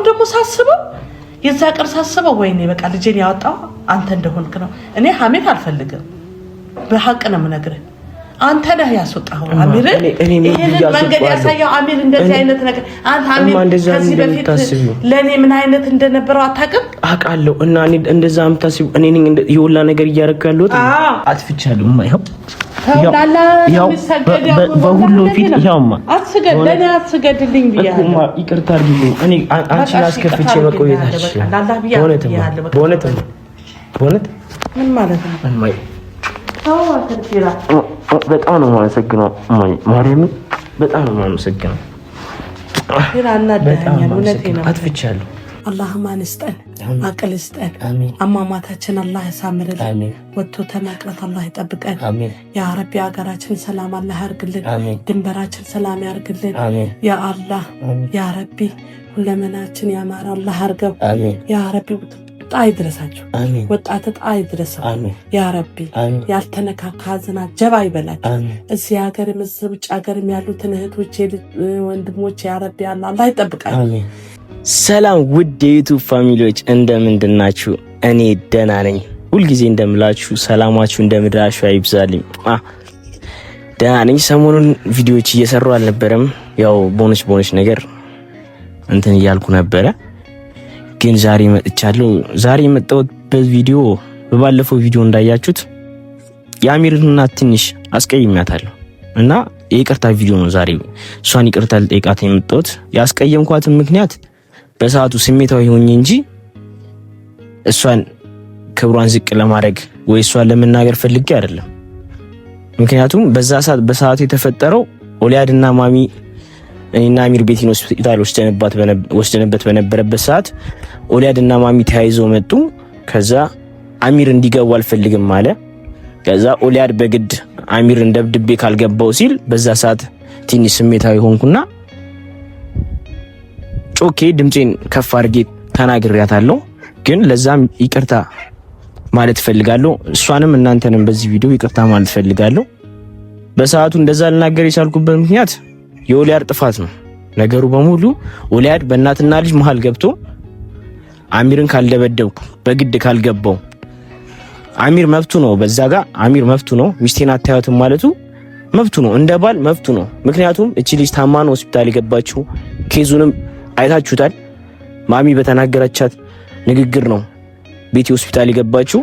አሁን ደግሞ ሳስበው የዛ ቀር ሳስበው ወይኔ በቃ ልጄን ያወጣው አንተ እንደሆንክ ነው። እኔ ሐሜት አልፈልግም፣ በሐቅ ነው የምነግርህ። አንተ ነህ ያስወጣው አሚር። ይሄን መንገድ ያሳየው አሚር እንደዚህ አይነት ነገር አንተ አሚር ከዚህ በፊት ለኔ ምን አይነት እንደነበረው አታውቅም? አውቃለሁ። እና እኔ እንደዛ አምታስቡ እኔ ነኝ የሁላ ነገር እያደረኩ ያለሁት አጥፍቻለሁ። ያው በሁሉ ፊት ያውማ አትስገድ፣ ለኔ አትስገድልኝ ብያለሁ። ይቅርታ አድርጊልኝ። እኔ አንቺን አስከፍቼ መቆየታች በእውነት ምን ማለት ነው? በጣም ነው የማመሰግነው ማርያምን፣ በጣም ነው የማመሰግነው። አጥፍቻለሁ። አላህ ማን ይስጠን፣ አቅል ይስጠን። አማማታችን አላህ ያሳምርልን፣ ወጥቶ ተመቅረት አላህ ይጠብቀን። ያ ረቢ ሀገራችን ሰላም አላህ ያርግልን፣ ድንበራችን ሰላም ያርግልን። ያ አላህ ያ ረቢ ሁለመናችን ያማረ አላህ ያርገው። ያ ረቢ ጣይ ድረሳችሁ ወጣት ጣይ ድረሳው ያ ረቢ ያልተነካካ ዝናብ ጀባ ይበላችሁ። እዚህ ሀገርም እዚህ ውጭ ሀገርም ያሉትን እህቶቼ ወንድሞቼ ያ ረቢ አላህ ይጠብቃችሁ። ሰላም ውድ የዩቲዩብ ፋሚሊዎች እንደምንድናችሁ? እኔ ደህና ነኝ። ሁልጊዜ እንደምላችሁ ሰላማችሁ እንደምድራችሁ አይብዛልኝ። ደህና ነኝ። ሰሞኑን ቪዲዮዎች እየሰራሁ አልነበረም። ያው ቦነስ ነገር እንትን እያልኩ ነበረ፣ ግን ዛሬ መጥቻለሁ። ዛሬ የመጣሁበት ቪዲዮ በባለፈው ቪዲዮ እንዳያችሁት የአሚርን እናት ትንሽ አስቀይሜያታለሁ እና የይቅርታ ቪዲዮ ነው ዛሬ። እሷን ይቅርታ ልጠይቃት የመጣሁት ያስቀየምኳትን ምክንያት በሰዓቱ ስሜታዊ ሆኜ እንጂ እሷን ክብሯን ዝቅ ለማድረግ ወይ እሷን ለመናገር ፈልጌ አይደለም። ምክንያቱም በሰዓቱ የተፈጠረው ኦሊያድና ማሚ እኔና አሚር ቤቲን ሆስፒታል ወስደንበት በነበረበት ሰዓት ኦሊያድና ማሚ ተያይዘው መጡ። ከዛ አሚር እንዲገቡ አልፈልግም አለ። ከዛ ኦሊያድ በግድ አሚርን ደብድቤ ካልገባው ሲል በዛ ሰዓት ትንሽ ስሜታዊ ሆንኩና ጮኬ ድምጼን ከፍ አድርጌ ተናግሬያታለሁ። ግን ለዛም ይቅርታ ማለት ፈልጋለሁ። እሷንም እናንተንም በዚህ ቪዲዮ ይቅርታ ማለት ፈልጋለሁ። በሰዓቱ እንደዛ ልናገር የቻልኩበት ምክንያት የኦሊያድ ጥፋት ነው። ነገሩ በሙሉ ኦሊያድ በእናትና ልጅ መሃል ገብቶ አሚርን ካልደበደብኩ በግድ ካልገባው አሚር መብቱ ነው። በዛ ጋር አሚር መብቱ ነው። ሚስቴን አታዩትም ማለቱ መብቱ ነው። እንደ ባል መብቱ ነው። ምክንያቱም እቺ ልጅ ታማ ነው ሆስፒታል የገባችው። ኬዙንም አይታችሁታል። ማሚ በተናገረቻት ንግግር ነው ቤቲ ሆስፒታል የገባችው።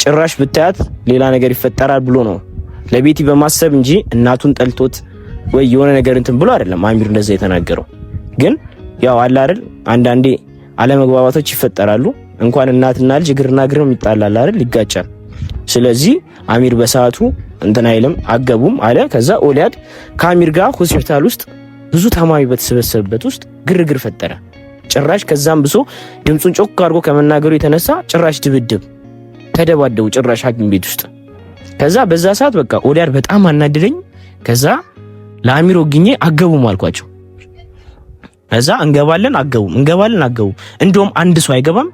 ጭራሽ ብታያት ሌላ ነገር ይፈጠራል ብሎ ነው ለቤቲ በማሰብ እንጂ እናቱን ጠልቶት ወይ የሆነ ነገር እንትን ብሎ አይደለም አሚር እንደዛ የተናገረው። ግን ያው አለ አይደል አንዳንዴ አለመግባባቶች ይፈጠራሉ። እንኳን እናትና ልጅ እግርና እግርም ይጣላል አይደል፣ ይጋጫል። ስለዚህ አሚር በሰዓቱ እንትን አይልም አገቡም አለ። ከዛ ኦሊያድ ከአሚር ጋር ሆስፒታል ውስጥ ብዙ ታማሚ በተሰበሰበበት ውስጥ ግርግር ፈጠረ። ጭራሽ ከዛም ብሶ ድምጹን ጮክ አድርጎ ከመናገሩ የተነሳ ጭራሽ ድብድብ ተደባደቡ፣ ጭራሽ ሐኪም ቤት ውስጥ። ከዛ በዛ ሰዓት በቃ ኦሊያድ በጣም አናደደኝ። ከዛ ለአሚር ወግኜ አገቡም አልኳቸው። ከዛ እንገባለን አገቡ እንደውም አንድ ሰው አይገባም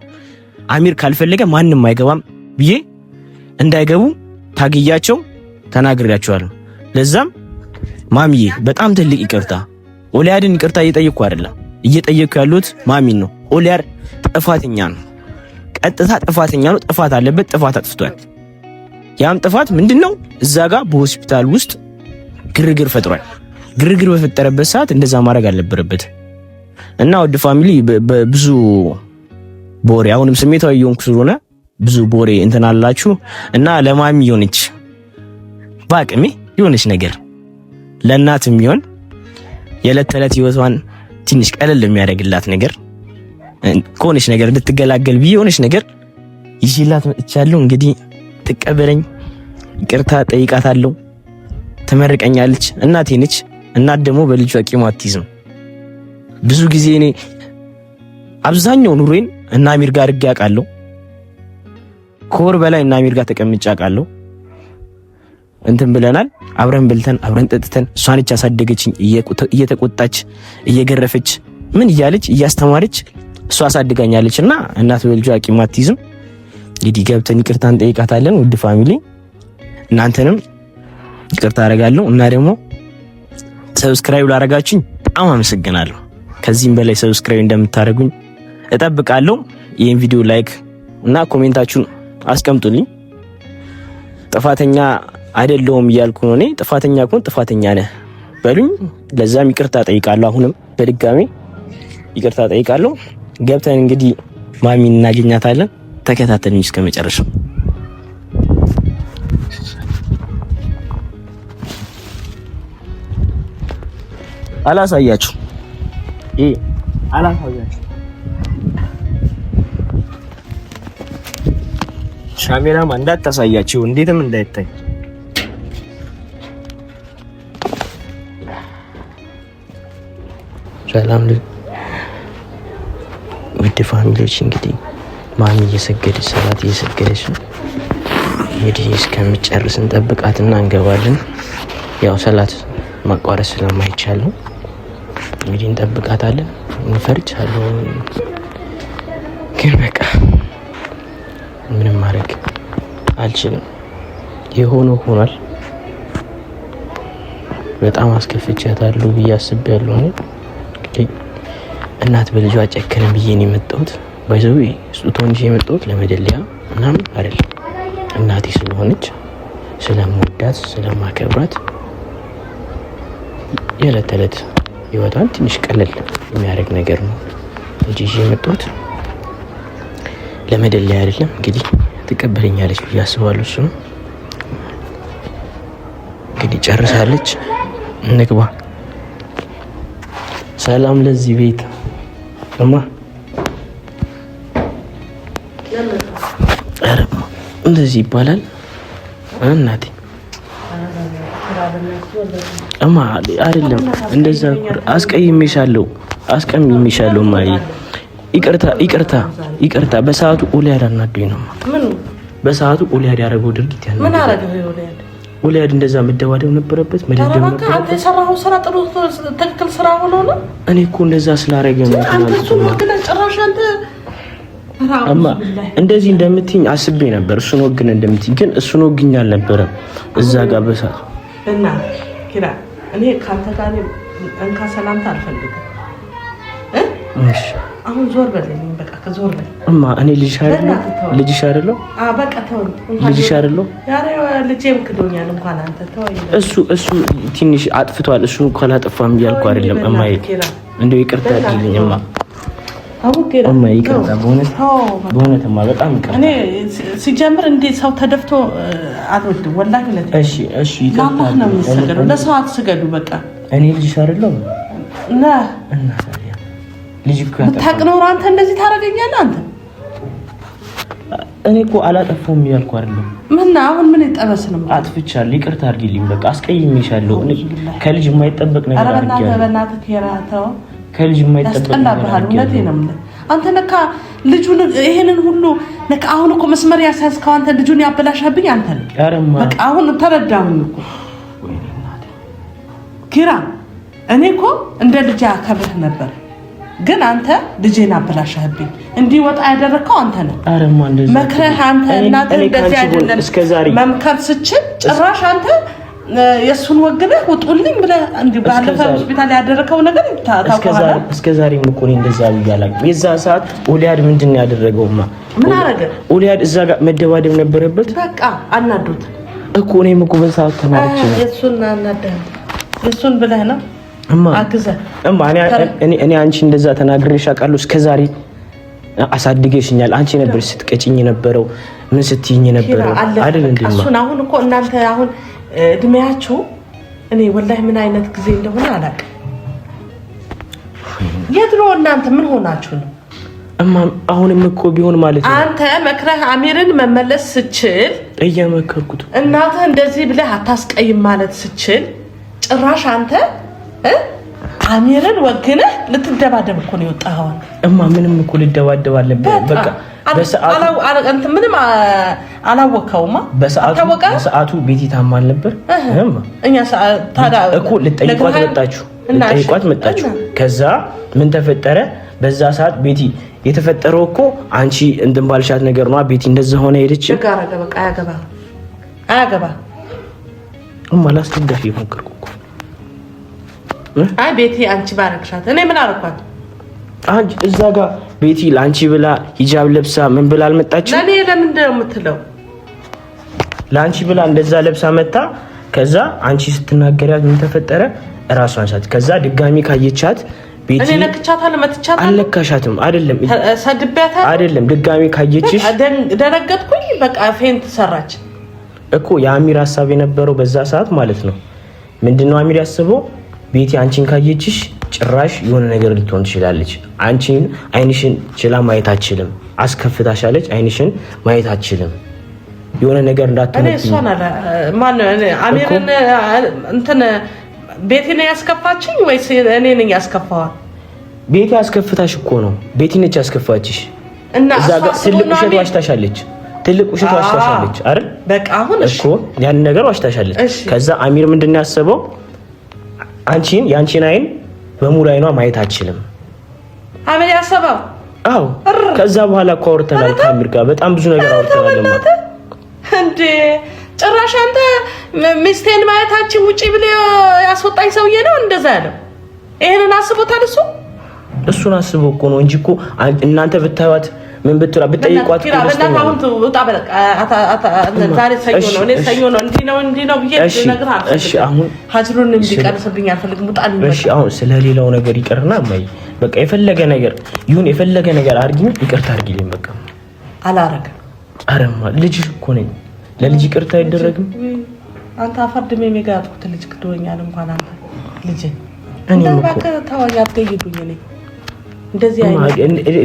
አሚር ካልፈለገ ማንም አይገባም ብዬ እንዳይገቡ ታግያቸው ተናግሬያቸዋለሁ። ለዛም ማሚዬ በጣም ትልቅ ይቅርታ። ኦሊያድን ይቅርታ እየጠየቅኩ አይደለም፣ እየጠየቅኩ ያሉት ማሚን ነው። ኦሊያድ ጥፋተኛ ነው፣ ቀጥታ ጥፋተኛ ነው። ጥፋት አለበት፣ ጥፋት አጥፍቷል። ያም ጥፋት ምንድነው? እዛ ጋር በሆስፒታል ውስጥ ግርግር ፈጥሯል። ግርግር በፈጠረበት ሰዓት እንደዛ ማድረግ አልነበረበት እና ወደ ፋሚሊ በብዙ ቦሬ አሁንም ስሜታዊ የሆንኩ ስለሆነ ብዙ ቦሬ እንትን አላችሁ እና ለማሚ የሆነች ባቅሜ የሆነች ነገር ለእናትም ይሆን የዕለት ተዕለት ህይወቷን ትንሽ ቀለል የሚያደርግላት ነገር ከሆነች ነገር እንድትገላገል ብዬ የሆነች ነገር ይዤላት መጥቻለሁ። እንግዲህ ትቀበለኝ፣ ይቅርታ ጠይቃታለሁ፣ ትመርቀኛለች። እናቴ ነች። እናት ደግሞ በልጇ ቂም አትይዝም። ብዙ ጊዜ እኔ አብዛኛው ኑሮዬን እና አሚር ጋር አድርጌ አውቃለሁ። ከወር በላይ እና አሚር ጋር ተቀምጬ አውቃለሁ። እንትን ብለናል፣ አብረን በልተን አብረን ጠጥተን። እሷ ነች ያሳደገችኝ፣ እየተቆጣች እየገረፈች ምን እያለች እያስተማረች እሷ አሳድጋኛለችና እናት በልጇ ቂም አትይዝም። እንግዲህ ገብተን ይቅርታ እንጠይቃታለን። ውድ ፋሚሊ እናንተንም ይቅርታ አደርጋለሁ እና ደግሞ ሰብስክራይብ ላደረጋችሁኝ በጣም አመሰግናለሁ። ከዚህም በላይ ሰብስክራይብ እንደምታደርጉኝ እጠብቃለሁ። ይሄን ቪዲዮ ላይክ እና ኮሜንታችሁን አስቀምጡልኝ። ጥፋተኛ አይደለሁም እያልኩ ነው። እኔ ጥፋተኛ ከሆነ ጥፋተኛ ነህ በሉኝ። ለዛም ይቅርታ ጠይቃለሁ። አሁንም በድጋሚ ይቅርታ ጠይቃለሁ። ገብተን እንግዲህ ማሚን እናገኛታለን። ተከታተሉኝ እስከ መጨረሻው። አላሳያችሁ ካሜራማ እንዳታሳያችሁ፣ እንዴትም እንዳይታይ። ሰላም ውድ ፋሚሊዎች፣ እንግዲህ ማሚ እየሰገደች ሰላት እየሰገደች ነው። እንግዲህ እስከምጨርስ እንጠብቃትና እንገባለን። ያው ሰላት ማቋረጥ ስለማይቻል ነው። እንግዲህ እንጠብቃታለን። እንፈርቻለሁ ግን በቃ ምንም ማድረግ አልችልም። የሆነው ሆኗል። በጣም አስከፍቻታለሁ ብዬ አስቤያለሁ። እንግዲህ እናት በልጇ ጨከነም ብዬ ነው የመጣሁት። ባይዘው ስጦታውን ይዤ የመጣሁት ለመደለያ ምናምን አይደለም። እናቴ ስለሆነች ስለምወዳት ስለማከብራት የዕለት ተዕለት ህይወቷን ትንሽ ቀለል የሚያደርግ ነገር ነው እንጂ ይዤ የመጣሁት ለመደለያ አይደለም። እንግዲህ ትቀበለኛለች ብዬ አስባለሁ። እሱ ነው እንግዲህ ጨርሳለች። እንግባ። ሰላም ለዚህ ቤት እማ። ኧረ እንደዚህ ይባላል እናቴ እማ አይደለም እንደዛ አስቀይሜሻለሁ ማይ ይቅርታ በሰዓቱ ኡሊያድ አናዶኝ ነው። በሰዓቱ ኡሊያድ ያደረገው ድርጊት ያለ ምን አረገው? ኡሊያድ እንደዛ መደባደብ ነበረበት፣ መደደብ ነበረበት። አንተ የሰራው ስራ ጥሩ ትክክል ስራ ሆኖ ነው። እኔ እኮ እንደዛ ስላረገ ነው እማ እንደዚህ እንደምትይኝ አስቤ ነበር። እሱን ወግነ እንደምትይኝ ግን እሱን ወግኛ አልነበረም እዛ ጋር በሰዓቱ እና ኪራ እኔ ካንተ ጋር እንካ ሰላምታ አልፈልግም። እሺ አሁን ዞር በለኝ በቃ ከዞር በል እማ። እኔ ልጅሽ አይደለሁ? በቃ ተው ልጅሽ አይደለሁ? ልጄም ክዶኛል። እንኳን አንተ ተወኝ። እሱ ትንሽ አጥፍቷል። እሱ እንኳን አላጠፋም እያልኩ አይደለም እማዬ። እንደው ይቅርታ አድርጊልኝ እማ። እማ ይቅርታ በእውነትማ በጣም ይቅርታ። እኔ ሲጀምር እንዴት ሰው ተደፍቶ አልወድም ወላሂ። እሺ ይቅርታ ነው የምትሰገዱ። ለሰው አትስገዱ በቃ። እኔ ልጅሽ አይደለሁ እና ልጅ እኮ ብታውቅ ኖሮ አንተ እንደዚህ ታደርገኛለህ? አንተ እኔ እኮ አላጠፋሁም እያልኩ አይደለም። ምን አሁን ምን ይጠበስንም? አጥፍቻለሁ፣ ይቅርታ አድርጊልኝ በቃ። አስቀይሜሻለሁ። ከልጅ የማይጠበቅ ነገር አድርጌያለሁ። በእናትህ ኪራተው ከልጅ የማይጠበቅ ነገር አድርጌያለሁ። አንተ ነካ ልጁን ይሄንን ሁሉ ነካ። አሁን እኮ መስመር ያሳዝከው አንተ ልጁን ያበላሻብኝ አንተ ነህ። በቃ አሁን ተረዳሁኝ እኮ ኪራ። እኔ እኮ እንደ ልጅ አከብርህ ነበር ግን አንተ ልጄን አበላሻህብኝ። እንዲህ ወጣ ያደረከው አንተ ነህ። አረማ እንደዚህ መክረህ አንተ እናት እንደዚህ አይደለም መምከር ስችል ጭራሽ አንተ የሱን ወግነህ ውጡልኝ ብለህ እንዲህ ባለፈው ሆስፒታል ያደረከው ነገር ታውቃለህ። እስከዛሬም እኮ ነው እንደዛ ብያለሁ። የዛ ሰዓት ኡሊያድ ምንድን ነው ያደረገውማ? ምን አረገ ኡሊያድ? እዛ ጋር መደባደብ ነበረበት። በቃ አናዶት እኮ እኔም እኮ በሰዓት ተማርቼ ነው የሱን አናደህ የሱን ብለህ ነው እኔ አንቺ እንደዛ ተናግሬሽ አውቃለሁ? እስከዛሬ አሳድገሽኛል። አንቺ ነበር ስትቀጭኝ ነበረው ምን ስትይኝ ነበረው አይደል እንዴ? እሱን አሁን እኮ እናንተ አሁን እድሜያችሁ እኔ ወላሂ ምን አይነት ጊዜ እንደሆነ አላውቅም። የድሮ እናንተ ምን ሆናችሁ ነው? አሁንም እኮ ቢሆን ማለት ነው አንተ መክረህ አሚርን መመለስ ስችል እየመከርኩት እናትህ እንደዚህ ብለህ አታስቀይም ማለት ስችል ጭራሽ አንተ አሚርን ወግነህ ልትደባደብ እኮ ነው የወጣኸው። ምንም እኮ ልደባደብ አለበት በቃ። አንተ ምንም አላወቀውማ። በሰዓቱ ቤቲ ታማል ነበር። እኛ ታዲያ እኮ ልጠይቋት መጣችሁ። ከዛ ምን ተፈጠረ? በዛ ሰዓት ቤቲ የተፈጠረው እኮ አንቺ እንትን ባልሻት ነገር ነው። ቤቲ እንደዛ ሆነ ሄደች። በቃ አያገባ ላስደገፍ የሞከርኩ እኮ። አይ ቤቲ አንቺ ባረክሻት። እኔ ምን አልኳት? አንቺ እዛ ጋር ቤቲ ላንቺ ብላ ሂጃብ ለብሳ ምን ብላ አልመጣችም? ለኔ ለምንድን ነው የምትለው? ላንቺ ብላ እንደዛ ለብሳ መጣ። ከዛ አንቺ ስትናገሪያት ምን ተፈጠረ? ራሷን ሳት ከዛ ድጋሚ ካየቻት ቤቲ እኔ ነክቻታለሁ መትቻታለሁ። አልነካሻትም አይደለም ሰድቤያታለሁ አይደለም ድጋሚ ካየችሽ ደነገጥኩኝ። በቃ ፌንት ሰራች እኮ። የአሚር ሐሳብ የነበረው በዛ ሰዓት ማለት ነው ምንድነው አሚር ያስበው? ቤቲ አንቺን ካየችሽ ጭራሽ የሆነ ነገር ልትሆን ትችላለች። አንቺን አይንሽን ችላ ማየት አትችልም። አስከፍታሻለች። አይንሽን ማየት አትችልም። የሆነ ነገር እንዳትሆን እኔ እሷን አለ ማን አሚርን እንትን ቤቲ ነው ያስከፋችኝ ወይስ እኔ ነኝ ያስከፋዋል? ቤቲ ያስከፍታሽ እኮ ነው። ቤቲ ነች ያስከፋችሽ። እና እዛ ጋር ትልቅ ውሸት ዋሽታሻለች። ትልቅ ውሸት ዋሽታሻለች አይደል? በቃ አሁን እሺ እኮ ያን ነገር ዋሽታሻለች። ከዛ አሚር ምንድነው ያሰበው? አንቺን ያንቺን አይን በሙሉ አይኗ ማየት አትችልም። አሚር ያሰበው? አዎ። ከዛ በኋላ እኮ አውርተናል ከአሚር ጋር በጣም ብዙ ነገር አውርተናል። እንዴ ጭራሽ አንተ ሚስቴን ማየታችን ውጪ ብለ ያስወጣኝ ሰውዬ ነው እንደዛ ያለው? ይሄንን አስቦታል እሱ? እሱን አስቦ እኮ ነው እንጂ እኮ እናንተ ብታዩት ምን ብትራ ብትጠይቋት እኮ ደስተኛ ነው። ዛሬ ሰኞ ነው። እኔ ሰኞ ነው እንዲህ ነው ብዬ ነገር አልፈልግም። እሺ አሁን ሀጅሩን እንዲቀርስብኝ አልፈልግም። ውጣልኝ። እሺ አሁን ስለሌላው ነገር ይቀርና ማይ በቃ የፈለገ ነገር ይሁን የፈለገ ነገር አርጊኝ፣ ይቅርታ አርጊልኝ። በቃ አላረግም። አረማ ልጅ እኮ ነኝ። ለልጅ ይቅርታ አይደረግም። አንተ አፈርድሜ የሚጋጥኩት ልጅ ክዶኛል። እንኳን አንተ ልጅ እኔ በቃ ታዋቂ አትገይዱኝ። እኔ እንደዚህ አይነት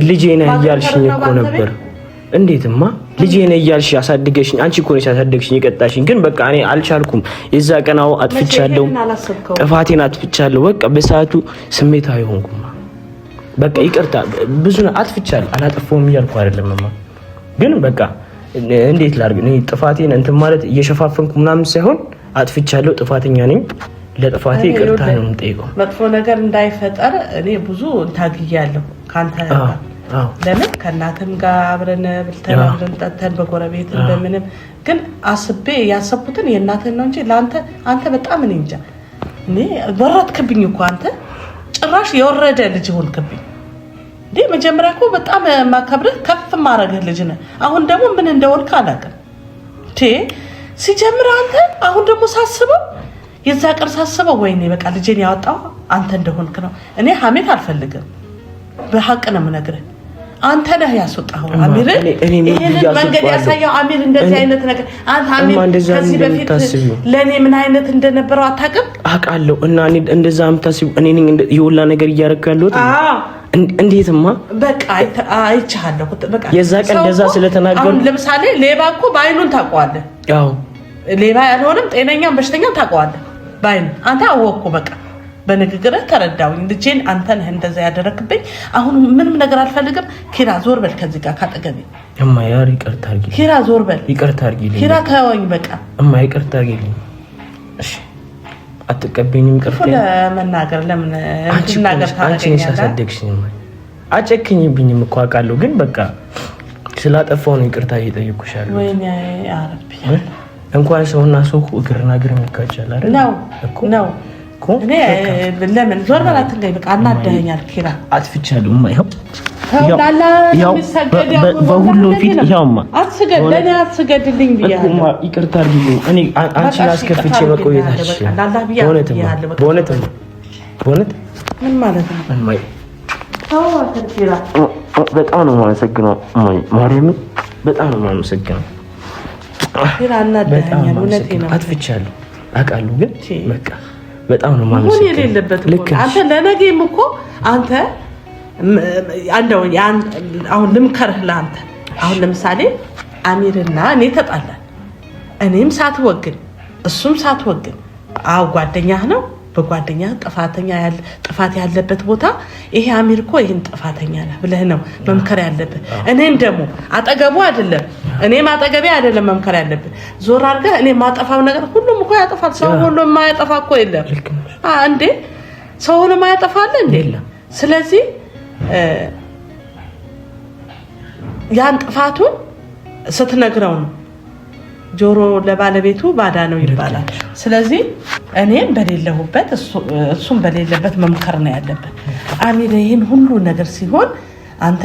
ልጄ ነህ እያልሽኝ እኮ ነበር። እንዴትማ ልጄ ነህ እያልሽ ያሳድገሽኝ አንቺ እኮ ነሽ ያሳድገሽኝ የቀጣሽኝ። ግን በቃ እኔ አልቻልኩም። የዛ ቀናው አጥፍቻለሁ፣ ጥፋቴን አጥፍቻለሁ። በቃ በሰዓቱ ስሜታዊ ሆንኩማ። በቃ ይቅርታ ብዙ አጥፍቻለሁ። አላጠፋሁም እያልኩ አይደለም። ግን በቃ እንዴት ላድርግ? እኔ ጥፋቴን እንትን ማለት እየሸፋፈንኩ ምናምን ሳይሆን አጥፍቻለሁ፣ ጥፋተኛ ነኝ። ለጥፋቴ ይቅርታ ነው የምጠይቀው። መጥፎ ነገር እንዳይፈጠር እኔ ብዙ ታግያለሁ ካንተ። ለምን ከእናትም ጋር አብረን ብልተን አብረን ጠጥተን በጎረቤትን በምንም ግን አስቤ ያሰብኩትን የእናትህን ነው እንጂ ለአንተ አንተ በጣም እኔ እንጃ። እኔ ወረድክብኝ እኮ አንተ ጭራሽ የወረደ ልጅ ሆንክብኝ። እንዴ መጀመሪያ እኮ በጣም ማከብርህ ከፍ ማረግህ ልጅ ነህ። አሁን ደግሞ ምን እንደወልክ አላውቅም። ሲጀምር አንተ አሁን ደግሞ ሳስበው የዛ ቀን ሳስበው ወይኔ በቃ ልጄን ያወጣው አንተ እንደሆንክ ነው። እኔ ሀሜት አልፈልግም፣ በሐቅ ነው የምነግርህ። አንተ ነህ ያስወጣው አሚር። ይሄንን መንገድ ያሳየው አሚር እንደዚህ አይነት ነገር አንተ አሚር ከዚህ በፊት ለኔ ምን አይነት እንደነበረው አታውቅም? አውቃለሁ። እና እኔ እንደዛ አምታስቡ እኔ ነኝ የሁላ ነገር እያረኩ ያለሁት። እንዴትማ በቃ አይቻለሁ። በቃ የዛ ቀን እንደዛ ስለተናገሩ አሁን ለምሳሌ ሌባ እኮ ባይኑን ታውቀዋለህ። አዎ ሌባ ያልሆነም ጤነኛም በሽተኛም ታውቀዋለህ ባይኑ። አንተ አወቅኩ በቃ በንግግርህ ተረዳውኝ። ልጄን አንተ ነህ እንደዛ ያደረክብኝ። አሁን ምንም ነገር አልፈልግም። ኪራ ዞር በል ከዚህ ጋር ካጠገቤ። እማ ያር ይቅርታ አድርጊልኝ። ኪራ ዞር በል ይቅርታ አድርጊልኝ። ኪራ ተወኝ በቃ። እማ ይቅርታ አድርጊልኝ። እሺ አትቀበኝም? ይቅርታ ለመናገር ለምን እንድናገር ታደርገኛለህ? ሳሳደግሽኝ አጨክኝብኝም እኮ አውቃለሁ። ግን በቃ ስላጠፋው ነው ይቅርታ እየጠየኩሻለሁ። ወይኔ አረብ እንኳን ሰውና ሰው እግርና እግር የሚጋጫል አይደል? ነው ነው እኔ ለምን ዞር በል አትንገኝ። በቃ አናደኸኛል ኪራ። አጥፍቻለሁ። ይኸው በሁሉ ፊት ይኸውማ አትስገድ፣ ለኔ አትስገድልኝ ብያለሁ። ይቅርታ አድርጊልኝ። እኔ አንቺን አስከፍቼ መቆየታችን በእውነት ምን ማለት ነው? በጣም ነው የማመሰግነው ማርያምን፣ በጣም ነው የማመሰግነው። ኪራ አናደኸኛል። እውነቴን ነው አጥፍቻለሁ አውቃለሁ። ግን በቃ በጣም ነው የማመሰግነው። ምን የሌለበት እኮ አንተ ለነገም እኮ አንተ አንደው አሁን ልምከርህ ለአንተ። አሁን ለምሳሌ አሚርና እኔ ተጣላን፣ እኔም ሳትወግን እሱም ሳትወግን፣ አው ጓደኛህ ነው። በጓደኛ ጥፋት ያለበት ቦታ ይሄ አሚር እኮ ይሄን ጥፋተኛ ነህ ብለህ ነው መምከር ያለብህ። እኔን ደግሞ አጠገቡ አይደለም እኔም አጠገቤ አይደለም መምከር ያለብህ። ዞር አድርገህ እኔ ማጠፋው ነገር ሁሉም እኮ ያጠፋል። ሰው ሁሉ የማያጠፋ እኮ የለም እንዴ? ሰው ሁሉ የማያጠፋ አለ እንዴ? ስለዚህ ያን ጥፋቱን ስትነግረው ነው ጆሮ ለባለቤቱ ባዳ ነው ይባላል። ስለዚህ እኔም በሌለሁበት እሱም በሌለበት መምከር ነው ያለበት። አሚር ይሄን ሁሉ ነገር ሲሆን አንተ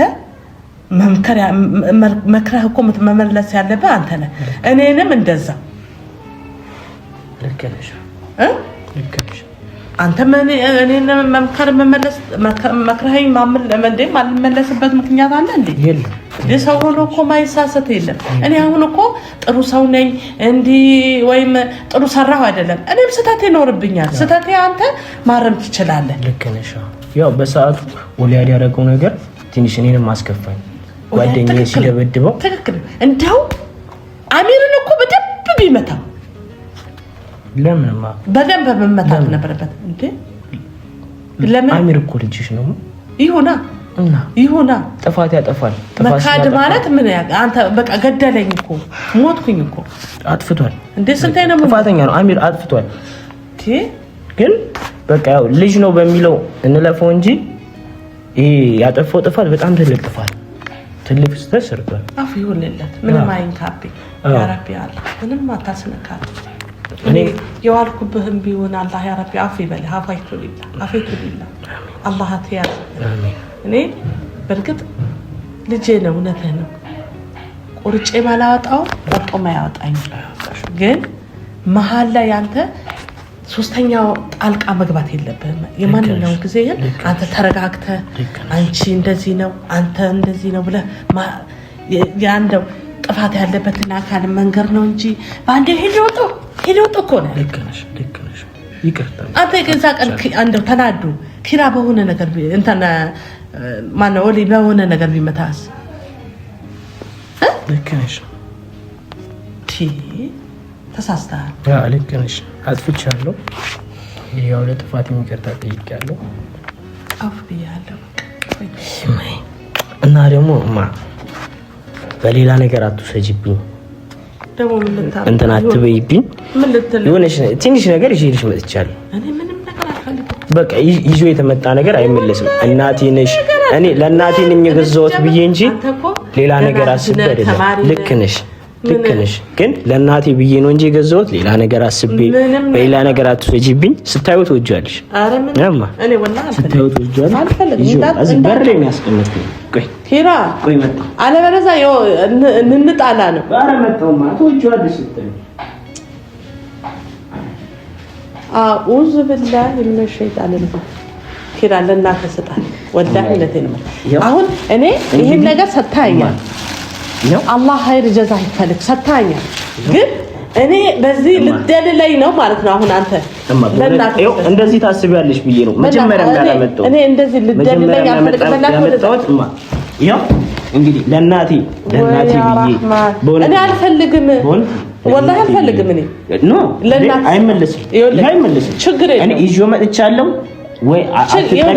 መክረህ እኮ መመለስ ያለብህ አንተ ነህ። እኔንም እንደዛ ልከነሽ አንተ እኔን መምከር መክረኸኝ ማልመለስበት ምክንያት አለ እንዴ? የለም። ሰው ሆኖ እኮ ማይሳሰት የለም። እኔ አሁን እኮ ጥሩ ሰው ነኝ እንዲህ ወይም ጥሩ ሰራሁ አይደለም። እኔም ስህተት ይኖርብኛል። ስህተቴ አንተ ማረም ትችላለህ። ልክ ነሽ። ያው በሰዓቱ ወሊያድ ያደረገው ነገር ትንሽ እኔንም አስከፋኝ። ጓደኛዬ ሲደበድበው ትክክል። እንደው አሚርን እኮ በደንብ ቢመታው ለምንማ በደንብ መመታት ነበረበት እንዴ? ለምን? አሚር እኮ ልጅሽ ነው። ይሁና ጥፋት ያጠፋል። መካድ ማለት ምን አንተ በቃ ገደለኝ እኮ ሞትኩኝ እኮ አጥፍቷል እንዴ? ስንቴ ነው ጥፋተኛ ነው አሚር አጥፍቷል። ግን በቃ ያው ልጅ ነው በሚለው እንለፈው እንጂ ይሄ ያጠፋው ጥፋት በጣም ትልቅ ጥፋት፣ ትልቅ ስህተት ሰርቷል። አፍ ይሁንለት ምንም አይንካብ ያ ረቢ አለ ምንም አታስነካት። እኔ የዋልኩብህም ቢሆን አላህ ያ ረቢ አፍ ይበልህ። አፋይቱ ሊላ አላህ አትያዝ። እኔ በርግጥ ልጄ ነው እውነትህ ነው። ቁርጬ ማላወጣው ቆርጦ ማያወጣኝ ግን መሀል ላይ አንተ ሶስተኛው ጣልቃ መግባት የለብህም። የማንኛውም ጊዜ አንተ ተረጋግተህ አንቺ እንደዚህ ነው አንተ እንደዚህ ነው ብለህ ያንደው ጥፋት ያለበትን አካል መንገር ነው እንጂ በአንዴ ሄዶ እኮ ነው። ልክ ነሽ። ይቅርታ አንተ ገዛ ቀን አንደው ተናዱ ኪራ በሆነ ነገር እንተና ማነው ወሊ በሆነ ነገር ቢመታስ ልክ ነሽ። ተሳስተሃል። ልክ ነሽ። አጥፍቻለሁ። ያው ለጥፋት ይቅርታ ጠይቄያለሁ። አፍ ብያለሁ። እና ደግሞ በሌላ ነገር አትውሰጂብኝ፣ ደግሞ ምን ልታረግ እንትን አትበይብኝ። ምን ልትል የሆነች ትንሽ ነገር ይዤልሽ መጥቻለሁ። እኔ ምንም ነገር አልፈልግም። በቃ ይዞ የተመጣ ነገር አይመለስም። እናቴ ነሽ። እኔ ለእናቴ ነኝ የገዛሁት ብዬ እንጂ ሌላ ነገር አስቤ አይደለም። ልክ ነሽ። ግን ለእናቴ ብዬ ነው እንጂ የገዛሁት ሌላ ነገር አስቤ በሌላ ነገር አትውሰጂብኝ። ስታዩ ትወጃለሽ። እኔ ወላሂ ስታዩ ትወጃለሽ። እዚህ በር ላይ የሚያስቀምጥኝ ኪራ መጣ አለበለዚያ እንጣላ ነው። ኧረ መጣሁማ ትወጃለሽ ስትል አኡዝ ቢላሂ ሚነ ሸይጣን ረጂም ኪራ ለእናትህ ስጣት። ወላሂ ለቴን አሁን እኔ ይሄን ነገር ሰታኛል። አላህ ኸይር ጀዛ ይፈልክ ሰታኛል። ግን እኔ በዚህ ልደልለኝ ነው ማለት ነው። አሁን አንተ ለእናትህ እንደዚህ ታስቢያለሽ ብዬ ነው መጀመሪያ ያላመጣው። እኔ እንደዚህ ልደልለኝ አልፈልግም። ያው እንግዲህ ለእናቴ ብዬ እኔ አልፈልግም፣ ወላሂ አልፈልግም። እኔ ለእናትህ አይመለስም። ችግር የለም። እኔ ይዤ መጥቻለሁ ወይ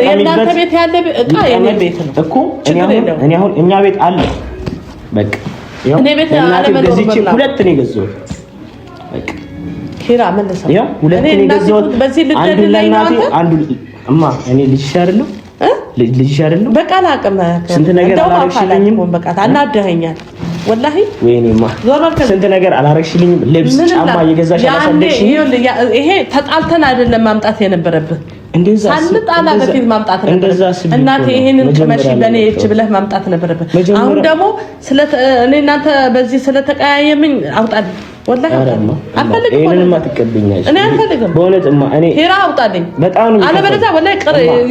የእናንተ ቤት ያለ እቃ የኔ ቤት ነው እኮ። እኔ አሁን እኛ ቤት አለ በቃ እኔ ቤት አለ ገዝቼ ሁለት ነው የገዛሁት። በቃ ኪራ መለሰው ሁለት ነው የገዛሁት። በዚህ ልደልለኝ ነው አንተ እኔ ልጅሽ አይደለም ልጅሽ አይደለም። በቃ አላውቅም። ስንት ነገር አላረግሽልኝም። በቃ አናደኸኛል ወላሂ። ወይኔማ ስንት ነገር አላረግሽልኝም። ልብስ ጫማ እየገዛሽ አላሳደግሽኝ። ይሄ ተጣልተን አይደለም ማምጣት የነበረብህ እንደዛ ሳንጣላ በፊት ማምጣት ነበረብህ። እናቴ ይሄንን ቅመሽ በኔ እቺ ብለህ ማምጣት ነበረብህ። አሁን ደግሞ እኔ እናንተ በዚህ ስለተቀያየምኝ አውጣልኝ። ወላሂ አልፈልግም። ይሄንንማ ትቀበኛለሽ። እኔ አልፈልግም በእውነትማ እኔ ሄራ አውጣልኝ። በጣም ነው አለበለዚያ ወላሂ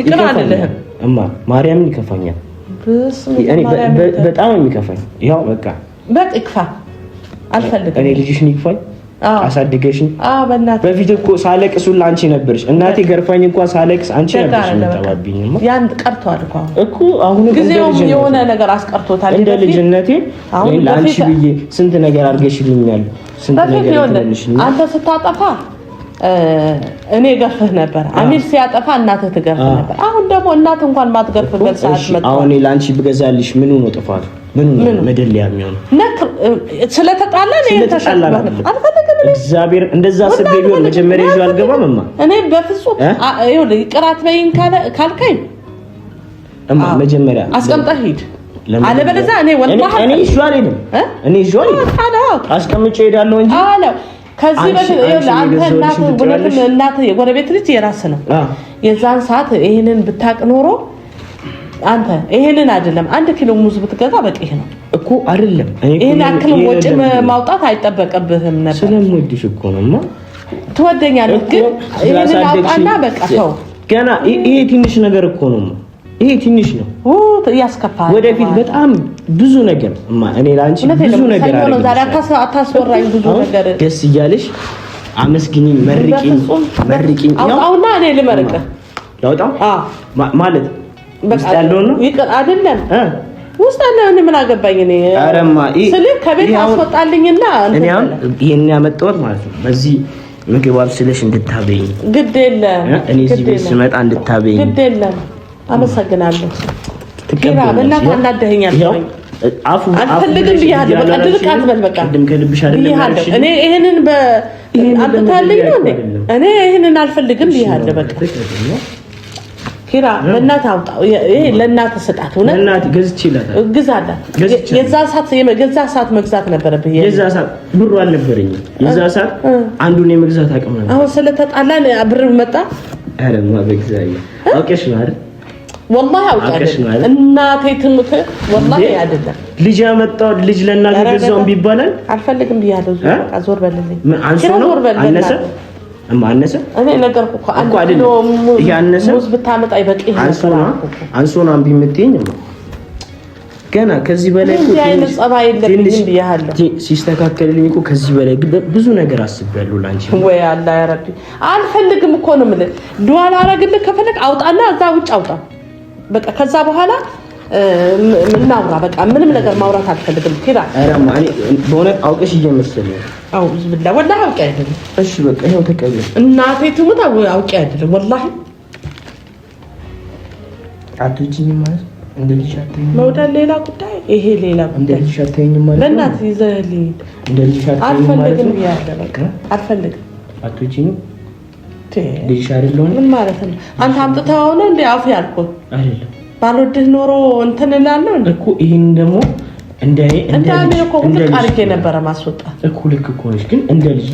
ይቅር አይደለም። ማርያምን ይከፋኛል። እኔ በጣም የሚከፋኝ ያው በቃ ይክፋ። አልፈልግም። እኔ ልጅሽ ነው ይክፋኝ። አሳድገሽኝ በእናትህ በፊት እኮ ሳለቅስ ሁላ አንቺ ነበርሽ። እናቴ ገርፋኝ እንኳን ሳለቅስ አንቺ ነበርሽ የምታባቢኝማ። ያን ቀርቷል እኮ አሁን ጊዜው የሆነ ነገር አስቀርቶታል። እንደ ልጅነቴ ለአንቺ ብዬ ስንት ነገር አድርገሽልኛል። ስንት ነገር አንተ ስታጠፋ እኔ ገርፍህ ነበር። አሚር ሲያጠፋ እናትህ ትገርፍህ ነበር። አሁን ደግሞ እናት እንኳን ማትገርፍበት ሰዓት መጣ። አሁን ላንቺ ብገዛልሽ ምን ነው ጥፋቱ? ምን ነው መደልያ የሚሆነው? ስለተጣላን እግዚአብሔር እንደዛ አስቤ ቢሆን መጀመሪያ ይዤ አልገባም። እኔ በፍጹም ይኸውልህ ይቅር አትበይኝ ካልከኝ መጀመሪያ አስቀምጠህ ሂድ። አለበለዚያ እኔ ወላሂ እኔ ይዤ አስቀምጬ እሄዳለሁ እንጂ ከዚህ በፊት አንተ እናትህ የጎረቤት ልጅ የራስህ ነው። የዛን ሰዓት ይሄንን ብታቅ ኖሮ አንተ ይሄንን አይደለም 1 ኪሎ ሙዝ ብትገዛ በቂ ነው እኮ አይደለም። ይሄን አክል ወጪ ማውጣት አይጠበቅብህም ነበር። ስለምወድሽ እኮ ነውማ። ትወደኛለህ ግን ይሄንን አውጣና በቃ ተው። ገና ይሄ ትንሽ ነገር እኮ ነው። ይሄ ትንሽ ነው። ያስከፋል። ወደፊት በጣም ብዙ ነገር እኔ ላንቺ ብዙ ነገር አለ። ዛሬ አታስወራኝ። ብዙ ነገር ደስ እያለሽ አመስግኝ፣ መርቂኝ። አውጣውና እኔ ልመርቅ ላውጣው ማለት በቃ ያለው ነው አይደለም ውስጥ አለ። እኔ ምን አገባኝ? እኔ አረማ ስለዚህ ከቤት አስወጣልኝና እኔ አሁን ይሄን ያመጣሁት ማለት ነው በዚህ ምግብ አብስለሽ እንድታበይኝ ግድ የለም። እኔ እዚህ ቤት ስመጣ እንድታበይኝ ግድ የለም። አመሰግናለሁ። ኪራ በእናትህ አናደኸኛል። አፉ አልፈልግም ብያለሁ። በቃ ድርቅ አትበል። በቃ ቅድም ከልብሽ አይደለም እኔ ይሄንን አንተታልኝ ነው እንዴ? እኔ ይሄንን አልፈልግም ብያለሁ። በቃ ኪራ ለእናትህ አውጣው። ይሄ ለእናትህ ስጣት። እውነት ለእናትህ ገዝቼላታል። ግዛላት። የዛ ሰዓት መግዛት ነበረብህ። የዛ ሰዓት ብሩ አልነበረኝም። የዛ ሰዓት አንዱን የመግዛት አቅም ነበር። አሁን ስለተጣላን ብር መጣ። አረማ በግዛይ አውቀሽ ነው አይደል? والله አውቃለሁ። እናቴ ትሙት والله አይደለም። ልጅ ያመጣው ልጅ ለእናቴ ገዛውን ቢባላል አልፈልግም ብያለሁ። ዞር በልልኝ። አንሶ ነው አነሰ ማነሰ እኔ ነገርኩ እኮ አንድ ኪሎ ሙዝ ብታመጣ ይበቂ ነው። አንሶ ነው አምቢ የምትይኝ ገና ከዚህ በላይ እኮ ትንሽ ጸባይ የለብኝም ብያለሁ። ሲስተካከልልኝ እኮ ከዚህ በላይ ብዙ ነገር አስቤያለሁ ላንቺ። ወይ አላህ ያ ረቢ አልፈልግም እኮ ነው የምልህ። ዱዓ ላረግልህ ከፈለክ አውጣና እዛ ውጭ አውጣ። በቃ ከዛ በኋላ ምናውራ በቃ ምንም ነገር ማውራት አልፈልግም። ኪራ አራማ እኔ በእውነት አውቀሽ እየመሰለኝ አው ብላ ወላሂ አውቄ አይደለም። እሺ በቃ ይሄው ተቀበል። እናቴ ትሙት አውቄ አይደለም ወላሂ። አትጂኝ ማለት እንደልሽ አትይኝ መውደድ ሌላ ጉዳይ፣ ይሄ ሌላ ጉዳይ። እንደልሽ አትይኝ ማለት በእናትህ ይዘህልኝ እንደልሽ አትይኝ ማለት አልፈልግም ብያለሁ። በቃ አልፈልግም። አትጂኝ ልጅ አይደለም ምን ማለት ነው? አንተ አምጥተው ነው እንዴ አፍ ያልኩት አይደለም። ባልወድህ ኖሮ እንትን እላለሁ እኮ ይሄን ደግሞ እንደኔ እኮ ልክ አድርጌ ነበረ ማስወጣት እኮ ልክ እኮ ነሽ። ግን እንደ ልጅ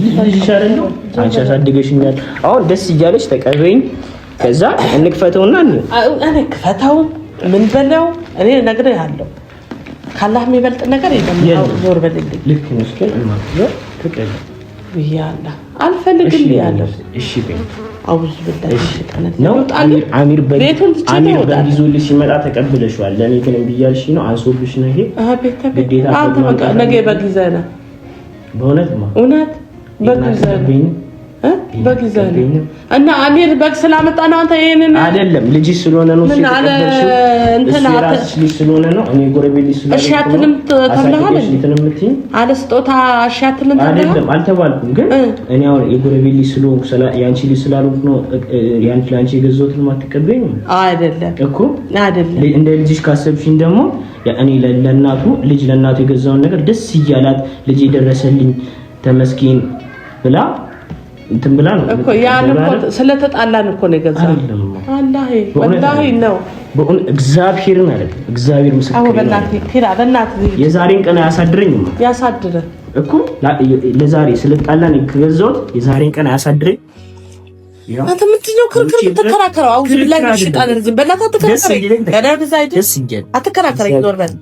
አይደለም። አንቺ አሳድገሽኛል። አሁን ደስ እያለሽ ተቀበይኝ። ከዛ እንክፈተውና እኔ ክፈተው ምን በለው እኔ ነግሬሃለሁ። ካላህ የሚበልጥ ነገር የለም። ዞር በልልኝ። ልክ ነሽ። ግን ማለት ተቀበይ ብያለሁ። አልፈልግም ብያለሁ። እሺ በይ አውዝ ብለሽ ነው አሚር በጊዜልሽ ሲመጣ ተቀበለሽዋል። ለኔ ግን ብያልሽ ነው አንሶብሽ ነው ይሄ ግዴታ ነገ በጊዜ ነው በእውነት እውነት በጊዜ ነው እና አሚር በግ ስላመጣ ነው አንተ ይሄንን አይደለም ልጅ ስለሆነ ነው ሲተቀበልሽው እንትና ልጅ ስለሆነ ነው እኔ ጎረቤት ስለሆነ እሺ አትልም ተብለሃል አለ ስጦታ እሺ አትልም አይደለም አልተባልኩም። ግን እኔ አሁን የጎረቤት ልጅ ስለሆንኩ ያንቺ ልጅ ስላልሆንኩ ነው ላንቺ የገዛሁትን ማትቀበይኝ አይደለም እኮ አይደለም። እንደ ልጅሽ ካሰብሽኝ ደግሞ እኔ ለእናቱ ልጅ ለእናቱ የገዛውን ነገር ደስ እያላት ልጅ የደረሰልኝ ተመስገን ብላ እንትን ብላ ነው እኮ ያን እኮ ስለተጣላን እኮ ነው የገዛው። አላህ ወላሂ ነው በእውን እግዚአብሔርን አለ እግዚአብሔር ምስክር ነው። በእናትህ ኪራ በእናትህ የዛሬን ቀን አያሳድረኝም። ያሳድረ እኮ ለዛሬ ስለጣላን ከገዛሁት የዛሬን ቀን አያሳድረኝ። አንተ ምንድነው ክርክር ተከራከረው? አውዝ ቢላሂ ሽጣን ረዝም በእናትህ ተከራከረኝ። ገዳብ ዛይድ አትከራከረኝ። ዞር በል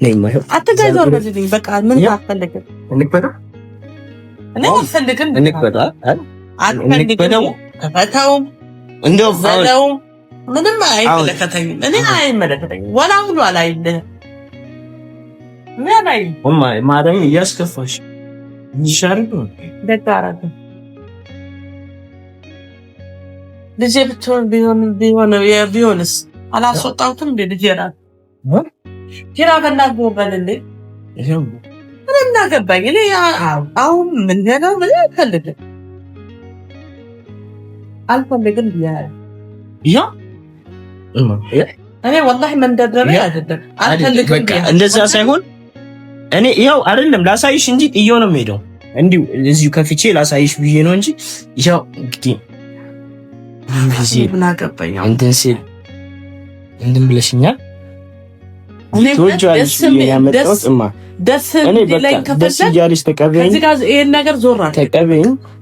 ነይ ማይው አትጋይዞር በልልኝ። በቃ ምን ታፈልግ እንክበዳ እኔ አልፈልግም። እንክበዳ አልፈልግም። ከፈተው እንደው ፈለው ምንም አይመለከተኝም። እኔ አይመለከተኝም። ወላ ሁሉ አላይልህ ምን አይ ማዳም እያስከፋሽ ይሻርዱ ደጋራቱ ልጄ ብትሆን ቢሆንስ አላስወጣሁትም እንዴ? ልጄ ናት። ኪራ በእናትህ ጎበልልኝ። ይሄው ምንም አገባኝ። እኔ አሁን ምን ያለው ምን አልፈልግም ያ እኔ ወላሂ መንደርደሪያ አይደለም አልፈልግም። እንደዛ ሳይሆን እኔ ይኸው አይደለም ላሳይሽ እንጂ ጥዬው ነው የምሄደው። እንዲሁ እዚሁ ከፍቼ ላሳይሽ ብዬ ነው እንጂ ይኸው እንግዲህ ምን አገባኝ። እንትን ሲል እንትን ብለሽኛል። ትወጂዋለሽ ብዬ ያመጣሁት እማ ደስ ይለኝ ደስ እያለሽ ተቀበይኝ። ከዚህ ጋር ይሄን ነገር ዞር አድርግ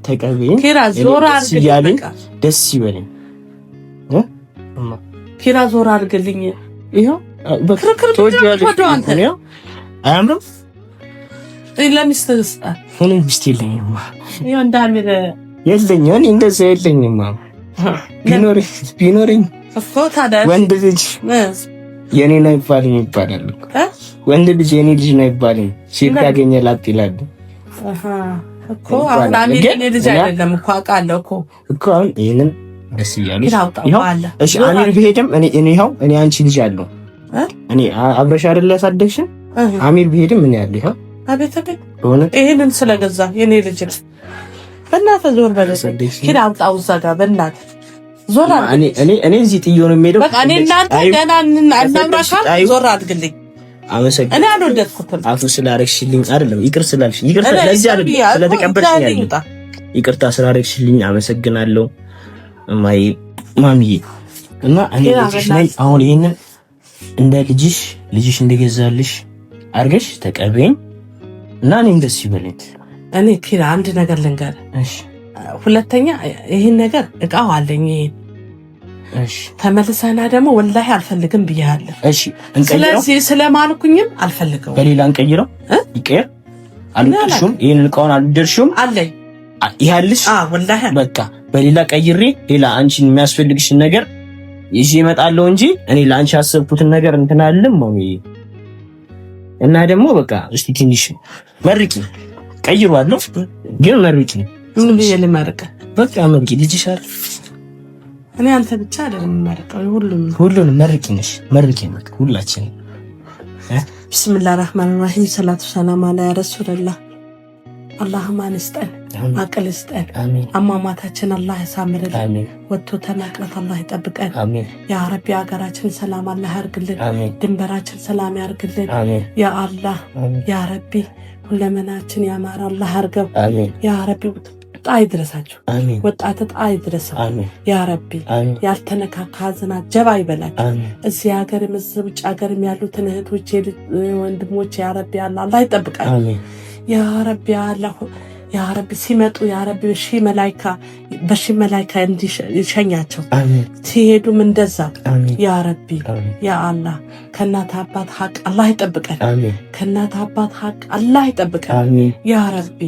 ተቀበይኝ። ኪራ ዞር አድርግልኝ። ደስ ይበለኝ። ኪራ ዞር አድርግልኝ። ይሄው አያምርም? ለሚስትህ እኔ ሚስት የለኝም። ይሄው እንዳሚል የለኝም። እኔ እንደዛ የለኝም። ቢኖረኝ እኮ ታዲያ ወንድ ልጅ የኔ ነው አይባልም ይባላል እኮ። ወንድ ልጅ የኔ ልጅ ነው አይባልም። ሴት ካገኘ ላጥ ይላል እኮ። አሁን አሚል የኔ ልጅ አይደለም እኮ አውቃለሁ እኮ አሁን ይሄንን ደስ እያለኝ እሺ አሚር ቢሄድም እኔ አንቺ ልጅ አለው እኔ አብረሽ አይደል ያሳደግሽን አሚር ቢሄድም ምን ያለ ይሄው አቤት ይሄንን ስለገዛ የኔ ልጅ ነው። በእናትህ ዞር በለው ሂድ አውጣው እዛ ጋር በእናትህ ዞር አድርግ። እኔ እዚህ ጥዬው ነው የምሄደው። በቃ እኔ እናንተ ገና እናምራሻል። ዞር አድርግልኝ። አመሰግናለሁ። እኔ አልወደድኩትም። አፉ ስላደረግሽልኝ አይደለም ይቅር ስላልሽኝ ይቅር ለዚህ አይደለም ስለተቀበልሽኝ ይቅርታ ስላደረግሽልኝ አመሰግናለሁ ማሚዬ። እና እኔ ልጅሽ ነኝ። አሁን ይሄንን እንደ ልጅሽ እንደገዛልሽ አድርገሽ ተቀበይኝ እና እኔም ደስ ይበለኝ። እኔ ኪራ አንድ ነገር ልንገር። እሺ ሁለተኛ ይሄን ነገር እቃው አለኝ። እሺ ተመልሰና ደግሞ ወላሂ አልፈልግም ብያለሁ። እሺ እንቀይረው። ስለዚህ ስለማልኩኝም አልፈልገው። በሌላ እንቀይረው። ይቀር አልደርሽም። ይሄን እቃውን አልደርሽም አለኝ ይያልሽ። ወላሂ በቃ በሌላ ቀይሬ ሌላ አንቺን የሚያስፈልግሽን ነገር ይዤ እመጣለሁ እንጂ እኔ ለአንቺ ያሰብኩትን ነገር እንትን አልልም እና ደግሞ በቃ እስቲ ትንሽ መርቂ ቀይሯለሁ ግን መርቂ ምን ብዬ ልመርቅ? በቃ መርቂ ልጅሽ አይደል? እኔ አንተ ብቻ አይደለም መርቀው ሁሉንም መርቂ ነሽ መርቂ ነው ሁላችን። ቢስሚላሂር ረህማኒር ረሂም ሰላቱ ሰላም አላ ረሱላህ። አላሁማ አንስጠን አቅል ስጠን። አሟሟታችን አላህ ያሳምርልን። ወጥቶ ተመቅረት አላህ ይጠብቀን። ያ ረቢ ሀገራችን ሰላም አላህ ያርግልን። ድንበራችን ሰላም ያርግልን። ያ አላህ ያ ረቢ ሁለመናችን ያማረ አላህ ያርገው። ያ ረቢ ጣይ ድረሳችሁ ወጣት ጣይ ድረሰው። ያ ረቢ ያልተነካካ ዝናብ ጀባ ይበላችሁ። እዚህ ሀገርም እዚህ ውጭ ሀገርም ያሉትን እህቶቼ ወንድሞቼ ያ ረቢ አላህ ይጠብቃችሁ። ያ ረቢ አላህ ያ ረቢ ሲመጡ ያ ረቢ በሺ መላይካ እንዲሸኛቸው ሲሄዱም እንደዛ ያ ረቢ ያ አላህ ከእናት አባት ሐቅ አላህ ይጠብቀን። ከእናት አባት ሐቅ አላህ ይጠብቀን። ያ ረቢ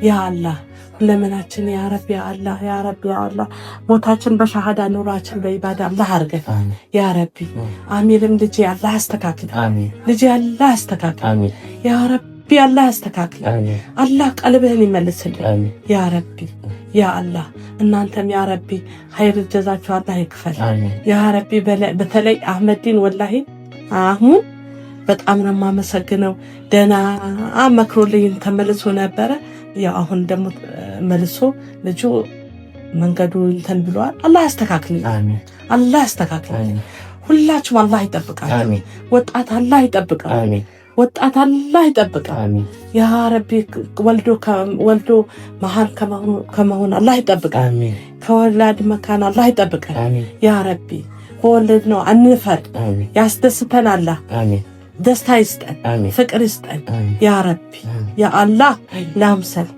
ያ አላህ ሁለመናችን ያ ረቢ አላህ ያ ረቢ አላህ ሞታችን በሸሃዳ ኑራችን በኢባዳ አላህ አርገን። ያ ረቢ አሚርም ልጅ አላህ ያስተካክል። ልጅ አላህ ያስተካክል። ያ ረቢ አላህ ያስተካክል። አላህ ቀልብህን ይመልስልህ። ያ ረቢ ያ አላህ እናንተም ያ ረቢ ኸይር ጀዛችሁ አላህ ይክፈል። ያ ረቢ በተለይ አህመዲን ወላሂ አህሙን በጣም ነው የማመሰግነው። ደህና መክሮልኝ ተመልሶ ነበረ። ያው አሁን ደግሞ መልሶ ልጁ መንገዱ እንትን ብሏል። አላህ ያስተካክል። አላህ ያስተካክል። ሁላችሁም አላህ ይጠብቃል። ወጣት አላህ ይጠብቃል። ወጣት አላህ ይጠብቃል። ያ ረቢ ወልዶ መሀል ከመሆን አላህ ይጠብቃል። ከወላድ መካን አላህ ይጠብቃል። ያ ረቢ በወለድ ነው አንፈር። ያስደስተን አላህ ደስታ ይስጠን፣ ፍቅር ይስጠን። ያ ረቢ ያ አላህ ላምሰል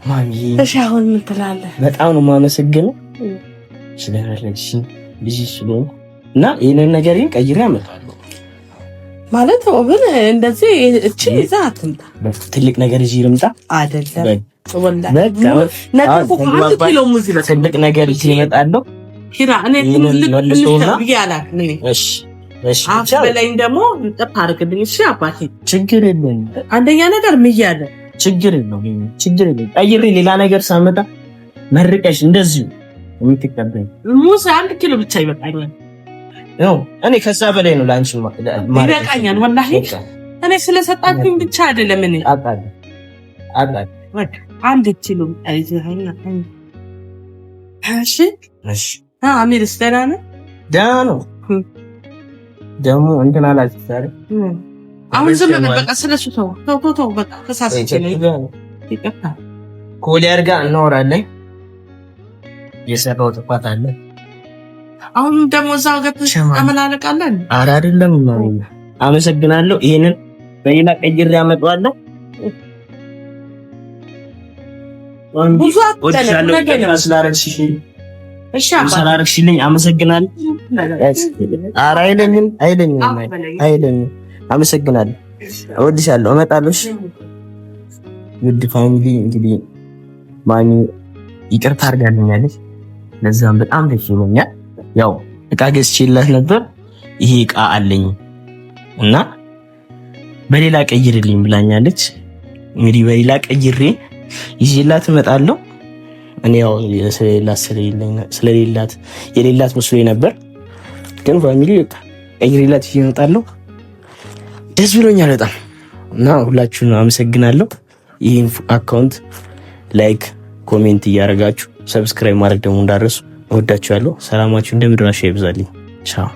ማሚ። እሺ አሁን ምን ትላለህ? በጣም ነው የማመሰግነው ስለረለሽ ልጅ ስለሆነ እና ይሄንን ነገር ቀይሬ አመጣለሁ ማለት ኦብን እንደዚህ እቺ ይዛ አትምጣ። ትልቅ ነገር እዚህ ልምጣ አይደለም ወላሂ አንድ ኪሎ ሙዝ ትልቅ ነገር እዚህ እመጣለሁ። ኪራ እኔ ትልቅ ብያለሁ። እሺ እሺ በላይም ደግሞ እንጠፍ አድርግልኝ። እሺ አባቴ ችግር የለም። አንደኛ ነገር ምያለ ችግር የለም። ቀይሬ ሌላ ነገር ሳመጣ መርቀሽ እንደዚህ የምትቀበኝ ሙዝ 1 ኪሎ ብቻ ይበቃኛል። ነው እኔ ከዛ በላይ ነው ላንቺ ይበቃኛል። ወላሂ እኔ ስለሰጣችሁኝ ብቻ አይደለም። እኔ አጣጣ ወድ 1 ኪሎ አይዘኸኛ። እሺ አሚር ደህና ነው? ደህና ነው። ደግሞ እንትን አላችሁ ዛሬ አሁን ዝም ብለህ በቃ ስለሱ ተው በቃ ተሳስቼ ነው። ይቀጣ ኮሊያር ጋር እናወራለን። የሰራው ጥፋት አለ። አሁን ደግሞ እዛው ገብተሽ አመላለቃለን። ኧረ አይደለም። አመሰግናለሁ። ይሄንን በሌላ ቀይሬ አመጣዋለሁ። ብዙ አጥተን እሺ ሰላርክሽልኝ አመሰግናለሁ። ኧረ አይለኝም። አመሰግናለሁ። እወድሻለሁ። እመጣለሁ። ውድ ፋሚሊ እንግዲህ ማሚ ይቅርታ አድርጋልኛለች። ለዛም በጣም ደስ ይለኛል። ያው እቃ ገዝቼላት ነበር። ይሄ እቃ አለኝ እና በሌላ ቀይርልኝ ብላኛለች። እንግዲህ በሌላ ቀይሬ ይዤላት እመጣለሁ። እኔ ያው ስለሌላት የሌላት መስሎኝ ነበር፣ ግን ፋሚሊ ቀይሬላት ይዤ እመጣለሁ። ደስ ብሎኛል በጣም እና ሁላችሁንም አመሰግናለሁ። ይህን አካውንት ላይክ፣ ኮሜንት እያደረጋችሁ ሰብስክራይብ ማድረግ ደግሞ እንዳትረሱ። እወዳችኋለሁ። ሰላማችሁ እንደ ምድር አሸዋ ይብዛልኝ። ቻው